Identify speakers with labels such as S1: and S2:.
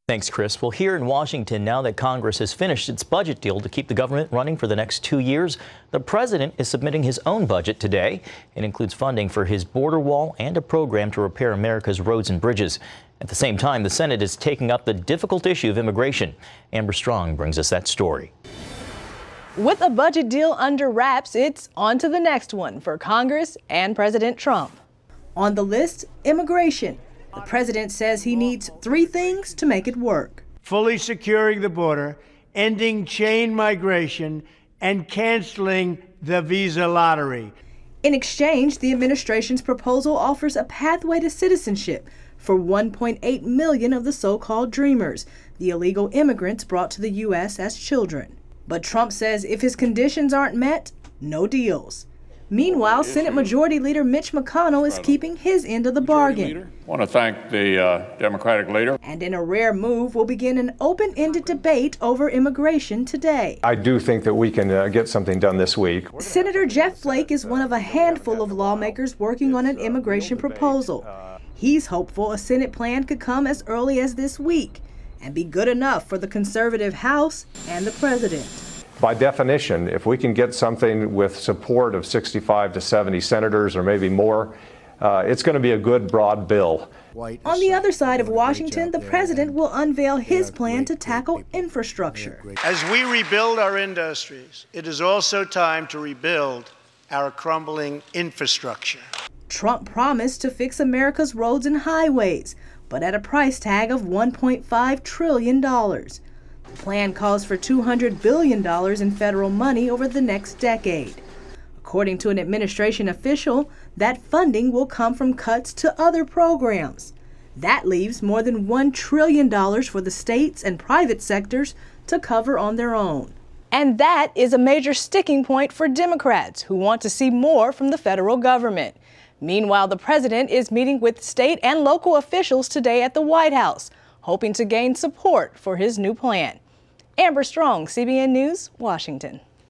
S1: Thanks, Chris. Well, here in Washington, now that Congress has finished its budget deal to keep the government running for the next 2 years, the president is submitting his own budget today. It includes funding for his border wall and a program to repair America's roads and bridges. At the same time, the Senate is taking up the difficult issue of immigration. Amber Strong brings us that story.
S2: With a budget deal under wraps, it's on to the next one for Congress and President Trump. On the list, immigration. The president says he needs 3 things to make it work:
S3: fully securing the border, ending chain migration, and canceling the visa lottery.
S2: In exchange, the administration's proposal offers a pathway to citizenship for 1.8 million of the so-called Dreamers, the illegal immigrants brought to the U.S. as children. But Trump says if his conditions aren't met, no deals. Meanwhile, Senate Majority Leader Mitch McConnell is keeping his end of the bargain.
S4: I want to thank the Democratic leader.
S2: And in a rare move, will begin an open-ended debate over immigration today.
S5: I do think that we can get something done this week.
S2: Senator Jeff Flake is one of a handful of lawmakers working on an immigration proposal. He's hopeful a Senate plan could come as early as this week and be good enough for the conservative House and the president.
S5: By definition, if we can get something with support of 65 to 70 senators or maybe more, it's going to be a good, broad bill.
S2: On the other side of Washington, the president will unveil his plan to tackle infrastructure.
S3: As we rebuild our industries, it is also time to rebuild our crumbling infrastructure.
S2: Trump promised to fix America's roads and highways, but at a price tag of $1.5 trillion. The plan calls for $200 billion in federal money over the next decade. According to an administration official, that funding will come from cuts to other programs. That leaves more than $1 trillion for the states and private sectors to cover on their own. And that is a major sticking point for Democrats who want to see more from the federal government. Meanwhile, the president is meeting with state and local officials today at the White House, hoping to gain support for his new plan. Amber Strong, CBN News, Washington.